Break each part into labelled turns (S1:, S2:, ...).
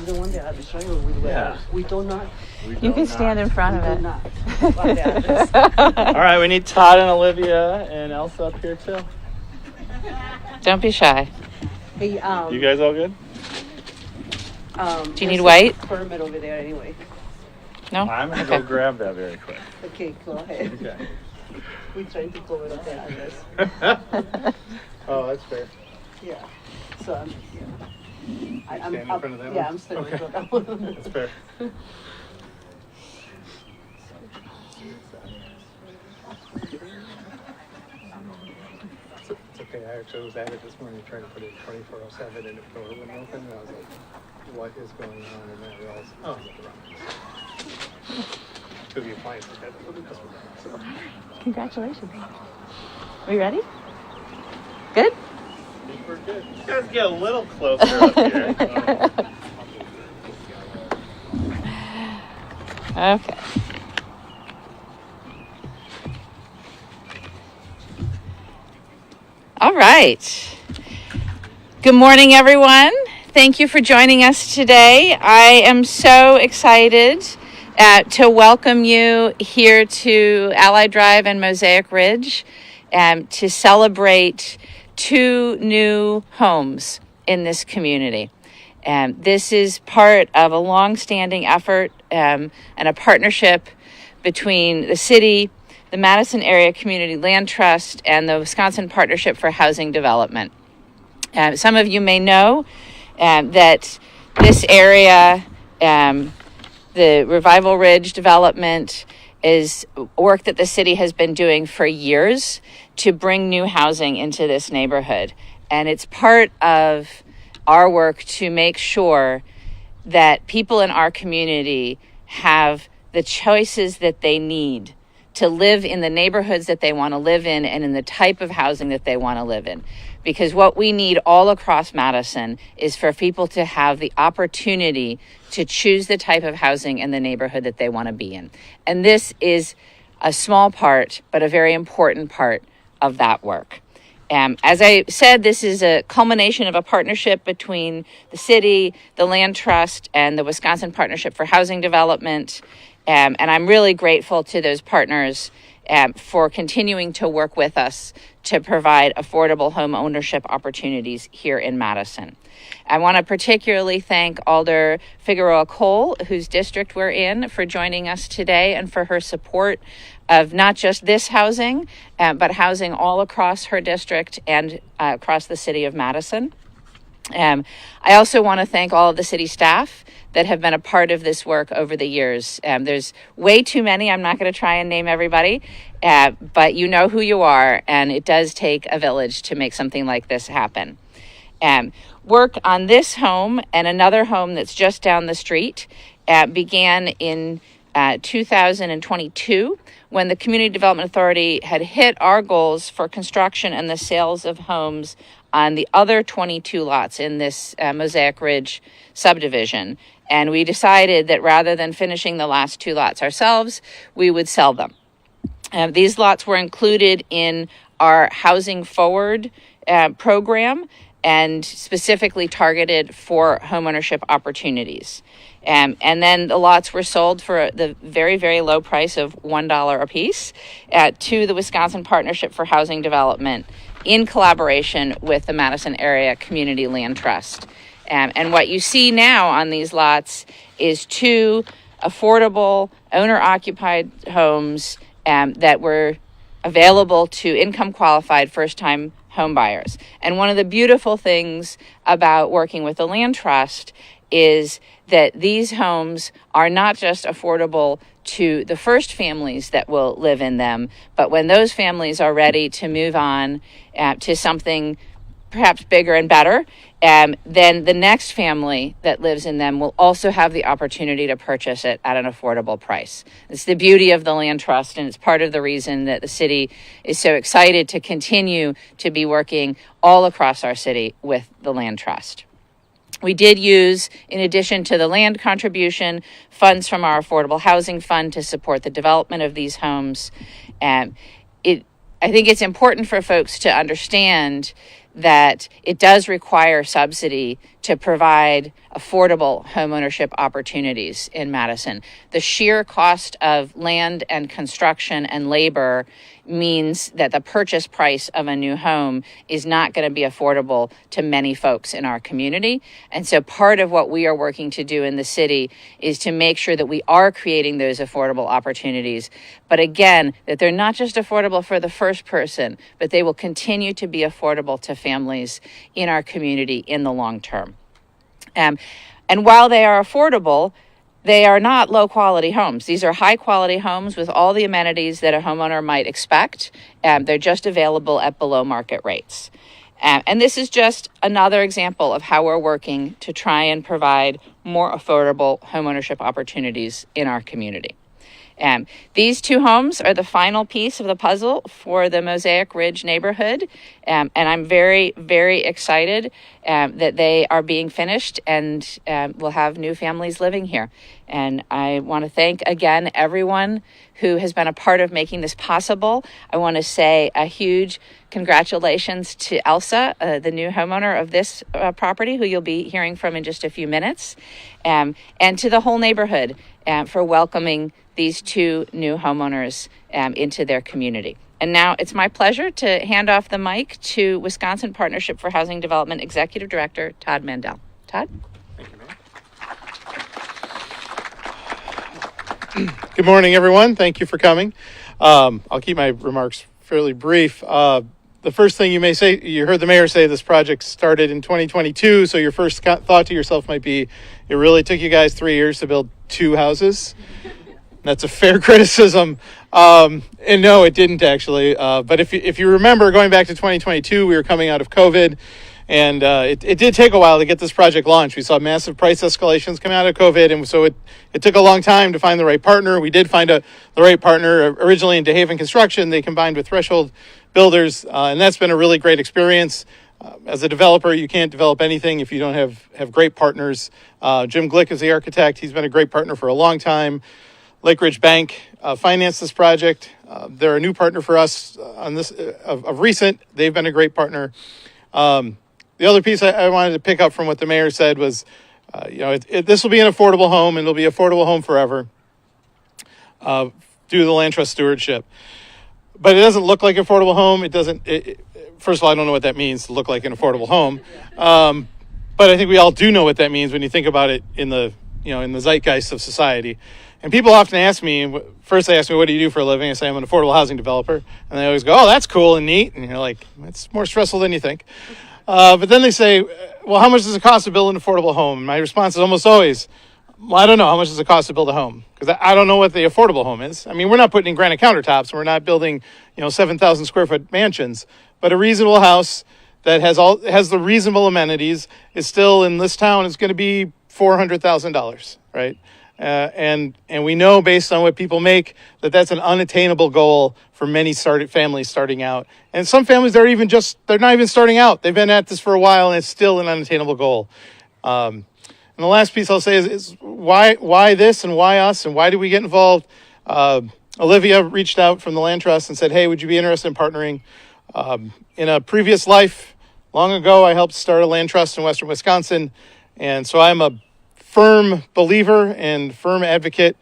S1: the one that I'm showing you with
S2: Yeah.
S1: We do not.
S3: You can stand in front of
S1: We
S3: it.
S1: do not. What the address?
S2: All right, we need Todd and Olivia and Elsa up here too.
S3: Don't be shy.
S1: Hey,
S2: You guys all good?
S3: Do you need white?
S1: Permit over there anyway.
S3: No?
S2: I'm gonna
S3: Okay.
S2: go grab that very quick.
S1: Okay, go ahead.
S2: Okay.
S1: We're trying to cover up the address.
S2: Oh, that's fair.
S1: Yeah. So I'm. I'm
S2: Stand in
S1: up,
S2: front of that
S1: yeah,
S2: one?
S1: I'm standing
S2: Okay.
S1: in front of that one.
S2: That's fair. It's okay. I actually was at it this morning trying to put in 2407 and the door wouldn't open, and I was like, "What is going on?" And then I realized, "Oh, I'm at the wrong place." Because the appliance had to open this one. So.
S3: Congratulations. Are you ready? Good?
S2: I think we're good. You guys get a little closer up here.
S3: Okay. All right. Good morning, everyone. Thank you for joining us today. I am so excited to welcome you here to Allied Drive and Mosaic Ridge to celebrate 2 new homes in this community. This is part of a long-standing effort and a partnership between the city, the Madison Area Community Land Trust, and the Wisconsin Partnership for Housing Development. Some of you may know that this area, the Revival Ridge development, is work that the city has been doing for years to bring new housing into this neighborhood. And it's part of our work to make sure that people in our community have the choices that they need to live in the neighborhoods that they want to live in and in the type of housing that they want to live in. Because what we need all across Madison is for people to have the opportunity to choose the type of housing and the neighborhood that they want to be in. And this is a small part, but a very important part of that work. As I said, this is a culmination of a partnership between the city, the Land Trust, and the Wisconsin Partnership for Housing Development. And I'm really grateful to those partners for continuing to work with us to provide affordable home ownership opportunities here in Madison. I want to particularly thank Alder Figueroa Cole, whose district we're in, for joining us today and for her support of not just this housing, but housing all across her district and across the city of Madison. I also want to thank all of the city staff that have been a part of this work over the years. There's way too many. I'm not going to try and name everybody, but you know who you are, and it does take a village to make something like this happen. Work on this home and another home that's just down the street began in 2022 when the Community Development Authority had hit our goals for construction and the sales of homes on the other 22 lots in this Mosaic Ridge subdivision. And we decided that rather than finishing the last 2 lots ourselves, we would sell them. These lots were included in our Housing Forward program and specifically targeted for homeownership opportunities. And then the lots were sold for the very, very low price of $1 a piece to the Wisconsin Partnership for Housing Development in collaboration with the Madison Area Community Land Trust. And what you see now on these lots is 2 affordable owner-occupied homes that were available to income-qualified first-time home buyers. And one of the beautiful things about working with the Land Trust is that these homes are not just affordable to the first families that will live in them, but when those families are ready to move on to something perhaps bigger and better, then the next family that lives in them will also have the opportunity to purchase it at an affordable price. It's the beauty of the Land Trust, and it's part of the reason that the city is so excited to continue to be working all across our city with the Land Trust. We did use, in addition to the land contribution, funds from our Affordable Housing Fund to support the development of these homes. I think it's important for folks to understand that it does require subsidy to provide affordable homeownership opportunities in Madison. The sheer cost of land and construction and labor means that the purchase price of a new home is not going to be affordable to many folks in our community. And so part of what we are working to do in the city is to make sure that we are creating those affordable opportunities. But again, that they're not just affordable for the first person, but they will continue to be affordable to families in our community in the long term. And while they are affordable, they are not low-quality homes. These are high-quality homes with all the amenities that a homeowner might expect. They're just available at below-market rates. And this is just another example of how we're working to try and provide more affordable homeownership opportunities in our community. These two homes are the final piece of the puzzle for the Mosaic Ridge neighborhood, and I'm very, very excited that they are being finished and we'll have new families living here. And I want to thank again everyone who has been a part of making this possible. I want to say a huge congratulations to Elsa, the new homeowner of this property, who you'll be hearing from in just a few minutes, and to the whole neighborhood for welcoming these two new homeowners into their community. And now it's my pleasure to hand off the mic to Wisconsin Partnership for Housing Development Executive Director, Todd Mandel. Todd?
S2: Thank you, Mary. Good morning, everyone. Thank you for coming. I'll keep my remarks fairly brief. The first thing you may say, you heard the mayor say this project started in 2022, so your first thought to yourself might be, it really took you guys 3 years to build 2 houses. That's a fair criticism. And no, it didn't actually. But if you remember, going back to 2022, we were coming out of COVID, and it did take a while to get this project launched. We saw massive price escalations coming out of COVID, and so it took a long time to find the right partner. We did find the right partner originally in DeHaven Construction. They combined with Threshold Builders, and that's been a really great experience. As a developer, you can't develop anything if you don't have great partners. Jim Glick is the architect. He's been a great partner for a long time. Lake Ridge Bank financed this project. They're a new partner for us on this of recent. They've been a great partner. The other piece I wanted to pick up from what the mayor said was, this will be an affordable home, and it'll be an affordable home forever due to the land trust stewardship. But it doesn't look like an affordable home. It doesn't. First of all, I don't know what that means to look like an affordable home. But I think we all do know what that means when you think about it in the zeitgeist of society. And people often ask me, first they ask me, what do you do for a living? I say, I'm an affordable housing developer. And they always go, oh, that's cool and neat. And you're like, it's more stressful than you think. But then they say, well, how much does it cost to build an affordable home? And my response is almost always, well, I don't know. How much does it cost to build a home? Because I don't know what the affordable home is. I mean, we're not putting in granite countertops. We're not building, 7,000 square foot mansions. But a reasonable house that has the reasonable amenities is still in this town is going to be $400,000, right? And we know based on what people make that's an unattainable goal for many families starting out. And some families they're not even starting out. They've been at this for a while, and it's still an unattainable goal. And the last piece I'll say is why this and why us and why did we get involved? Olivia reached out from the Land Trust and said, hey, would you be interested in partnering? In a previous life, long ago, I helped start a land trust in Western Wisconsin. And so I'm a firm believer and firm advocate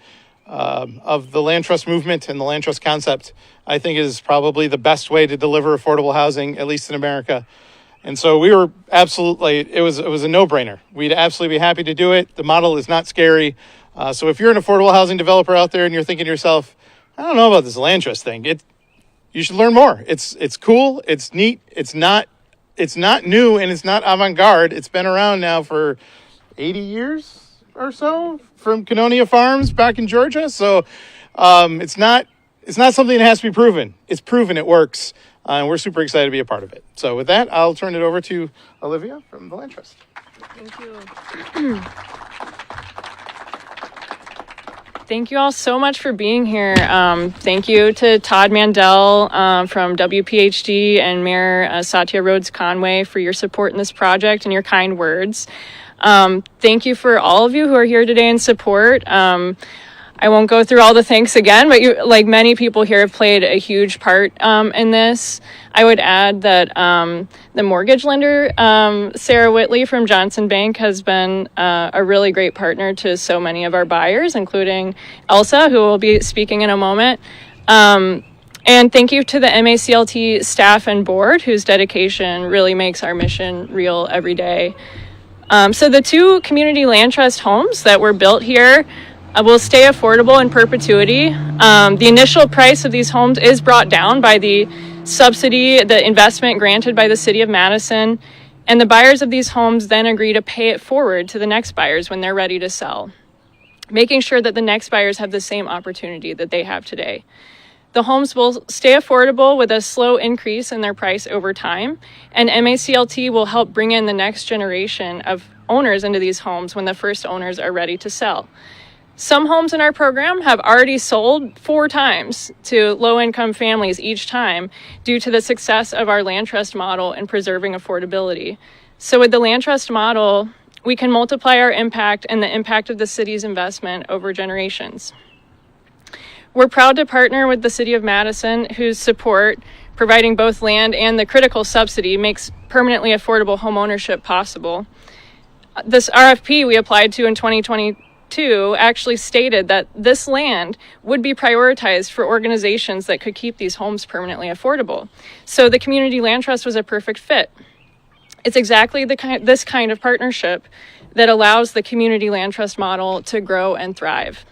S2: of the land trust movement and the land trust concept. I think is probably the best way to deliver affordable housing, at least in America. And so we were absolutely, it was a no-brainer. We'd absolutely be happy to do it. The model is not scary. So if you're an affordable housing developer out there and you're thinking to yourself, I don't know about this land trust thing, you should learn more. It's cool, it's neat, it's not new, and it's not avant-garde. It's been around now for 80 years or so from Cannonia Farms back in Georgia. So it's not something that has to be proven. It's proven, it works, and we're super excited to be a part of it. So with that, I'll turn it over to Olivia from the Land Trust.
S4: Thank you. Thank you all so much for being here. Thank you to Todd Mandel from WPHD and Mayor Satya Rhodes Conway for your support in this project and your kind words. Thank you for all of you who are here today in support. I won't go through all the thanks again, but you, like many people here, have played a huge part in this. I would add that the mortgage lender, Sarah Whitley from Johnson Bank, has been a really great partner to so many of our buyers, including Elsa, who will be speaking in a moment. And thank you to the MACLT staff and board, whose dedication really makes our mission real every day. So the 2 community land trust homes that were built here will stay affordable in perpetuity. The initial price of these homes is brought down by the subsidy, the investment granted by the City of Madison, and the buyers of these homes then agree to pay it forward to the next buyers when they're ready to sell, making sure that the next buyers have the same opportunity that they have today. The homes will stay affordable with a slow increase in their price over time, and MACLT will help bring in the next generation of owners into these homes when the first owners are ready to sell. Some homes in our program have already sold 4 times to low-income families each time due to the success of our land trust model in preserving affordability. So with the land trust model, we can multiply our impact and the impact of the city's investment over generations. We're proud to partner with the City of Madison, whose support, providing both land and the critical subsidy, makes permanently affordable homeownership possible. This RFP we applied to in 2022 actually stated that this land would be prioritized for organizations that could keep these homes permanently affordable. So the Community Land Trust was a perfect fit. It's exactly this kind of partnership that allows the Community Land Trust model to grow and thrive.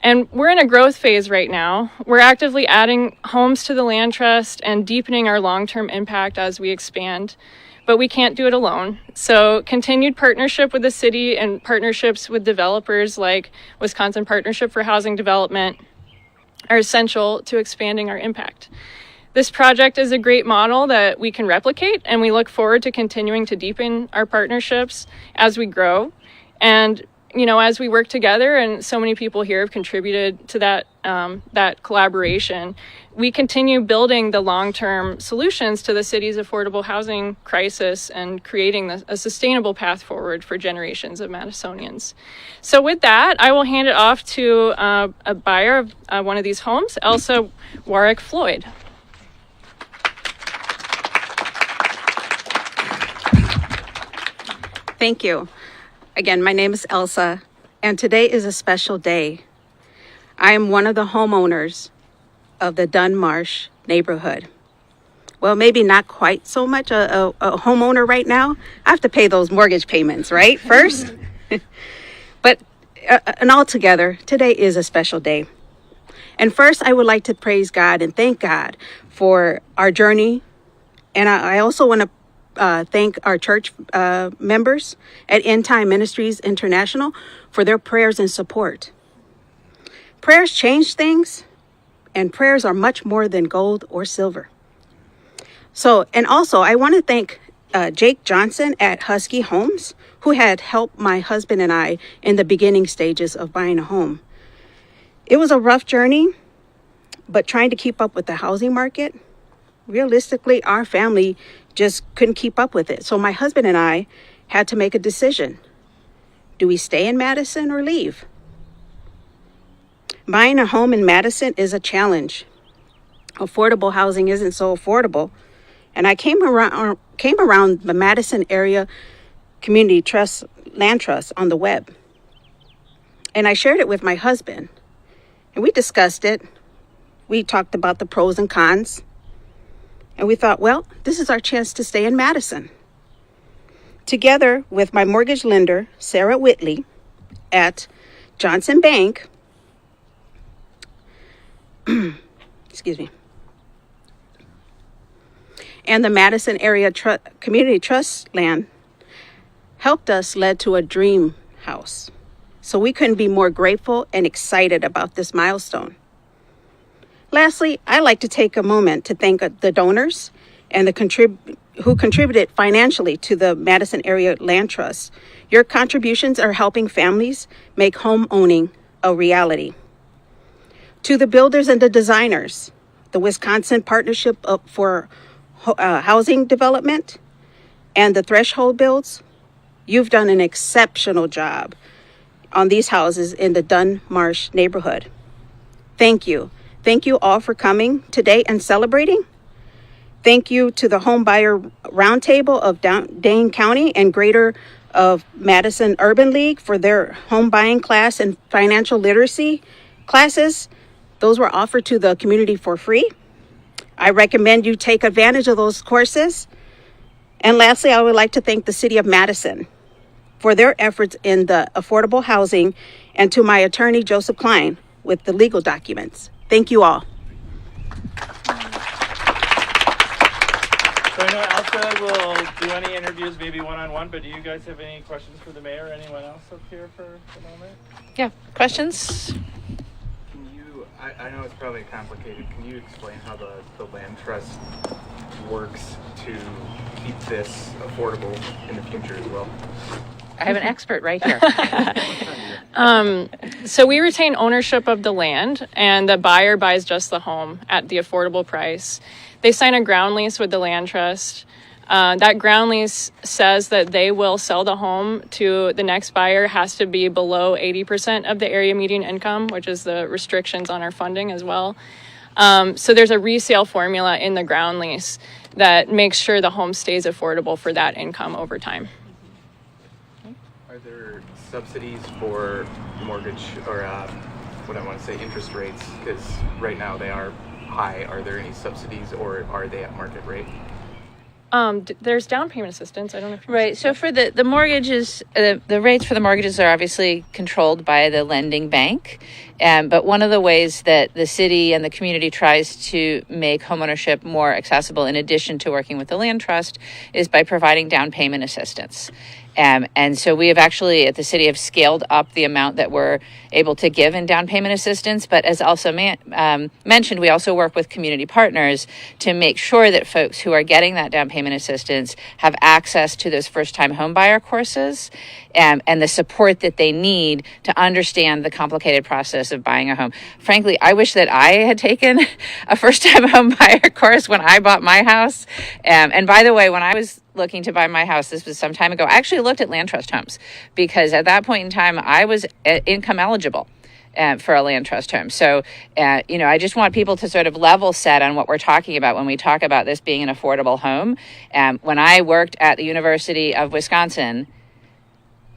S4: And we're in a growth phase right now. We're actively adding homes to the land trust and deepening our long-term impact as we expand. But we can't do it alone. So continued partnership with the city and partnerships with developers like Wisconsin Partnership for Housing Development are essential to expanding our impact. This project is a great model that we can replicate, and we look forward to continuing to deepen our partnerships as we grow. And as we work together, and so many people here have contributed to that collaboration, we continue building the long-term solutions to the city's affordable housing crisis and creating a sustainable path forward for generations of Madisonians. So with that, I will hand it off to a buyer of one of these homes, Elsa Warwick Floyd.
S5: Thank you. Again, my name is Elsa, and today is a special day. I am one of the homeowners of the Dunn Marsh neighborhood. Well, maybe not quite so much a homeowner right now. I have to pay those mortgage payments, right, first? But and altogether, today is a special day. And first, I would like to praise God and thank God for our journey. And I also want to thank our church members at End Time Ministries International for their prayers and support. Prayers change things, and prayers are much more than gold or silver. So, and also I want to thank Jake Johnson at Husky Homes, who had helped my husband and I in the beginning stages of buying a home. It was a rough journey, but trying to keep up with the housing market, realistically, our family just couldn't keep up with it. So my husband and I had to make a decision. Do we stay in Madison or leave? Buying a home in Madison is a challenge. Affordable housing isn't so affordable. And I came around the Madison area community trust, land trust on the web. And I shared it with my husband. And we discussed it. We talked about the pros and cons. And we thought, well, this is our chance to stay in Madison. Together with my mortgage lender, Sarah Whitley, at Johnson Bank, excuse me, and the Madison Area Community Trust land helped us lead to a dream house. So we couldn't be more grateful and excited about this milestone. Lastly, I'd like to take a moment to thank the donors and who contributed financially to the Madison Area Land Trust. Your contributions are helping families make home owning a reality. To the builders and the designers, the Wisconsin Partnership for Housing Development and the Threshold Builds, you've done an exceptional job on these houses in the Dunn Marsh neighborhood. Thank you. Thank you all for coming today and celebrating. Thank you to the Home Buyer Roundtable of Dane County and Greater of Madison Urban League for their home buying class and financial literacy classes. Those were offered to the community for free. I recommend you take advantage of those courses. And lastly, I would like to thank the City of Madison for their efforts in the affordable housing, and to my attorney, Joseph Klein, with the legal documents. Thank you all.
S6: So I know Elsa will do any interviews, maybe one-on-one, but do you guys have any questions for the mayor or anyone else up here for the moment?
S3: Yeah, questions?
S7: Can you, I know it's probably complicated, can you explain how the land trust works to keep this affordable in the future as well?
S3: I have an expert right here.
S4: So we retain ownership of the land, and the buyer buys just the home at the affordable price. They sign a ground lease with the land trust. That ground lease says that they will sell the home to the next buyer has to be below 80% of the area median income, which is the restrictions on our funding as well. So there's a resale formula in the ground lease that makes sure the home stays affordable for that income over time.
S7: Are there subsidies for mortgage or what I want to say interest rates? Because right now they are high. Are there any subsidies, or are they at market rate?
S4: There's down payment assistance. I don't know if
S3: Right. So for the mortgages, the rates for the mortgages are obviously controlled by the lending bank. But one of the ways that the city and the community tries to make homeownership more accessible, in addition to working with the land trust, is by providing down payment assistance. And so we have actually, at the city, have scaled up the amount that we're able to give in down payment assistance. But as also mentioned, we also work with community partners to make sure that folks who are getting that down payment assistance have access to those first-time homebuyer courses and the support that they need to understand the complicated process of buying a home. Frankly, I wish that I had taken a first-time homebuyer course when I bought my house. And by the way, when I was looking to buy my house, this was some time ago, I actually looked at land trust homes because at that point in time, I was income eligible for a land trust home. So, I just want people to sort of level set on what we're talking about when we talk about this being an affordable home. When I worked at the University of Wisconsin,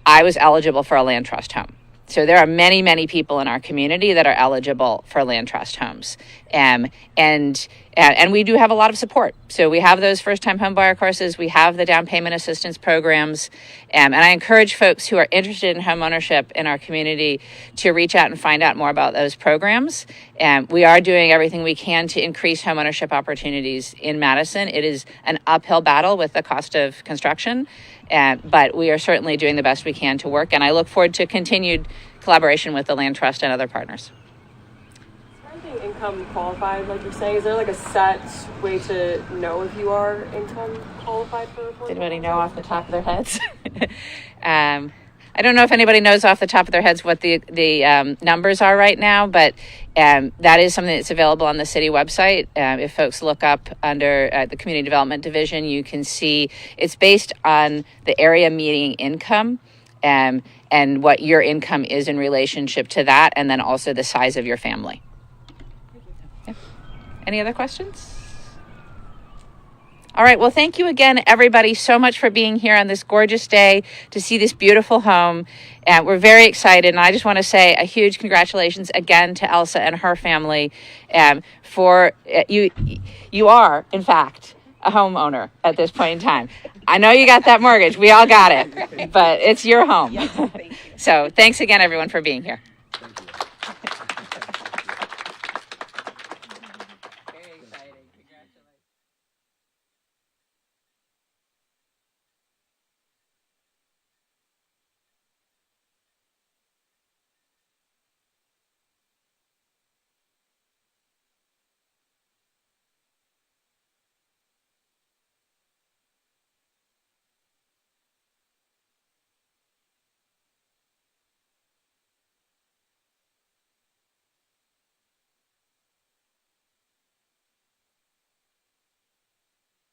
S3: I was eligible for a land trust home. So there are many, many people in our community that are eligible for land trust homes. And we do have a lot of support. So we have those first-time homebuyer courses. We have the down payment assistance programs. And I encourage folks who are interested in homeownership in our community to reach out and find out more about those programs. We are doing everything we can to increase homeownership opportunities in Madison. It is an uphill battle with the cost of construction. But we are certainly doing the best we can to work, and I look forward to continued collaboration with the Land Trust and other partners.
S8: Is being income qualified, like you're saying, is there like a set way to know if you are income qualified for affordable?
S3: Does anybody know off the top of their heads? I don't know if anybody knows off the top of their heads what the numbers are right now, but that is something that's available on the city website. If folks look up under the Community Development Division, you can see it's based on the area median income and what your income is in relationship to that, and then also the size of your family. Yeah. Any other questions? All right. Well, thank you again, everybody, so much for being here on this gorgeous day to see this beautiful home. We're very excited. And I just want to say a huge congratulations again to Elsa and her family for you. You are, in fact, a homeowner at this point in time. I know you got that mortgage. We all got it. But it's your home.
S1: Yes, thank you.
S3: So thanks again, everyone, for being here.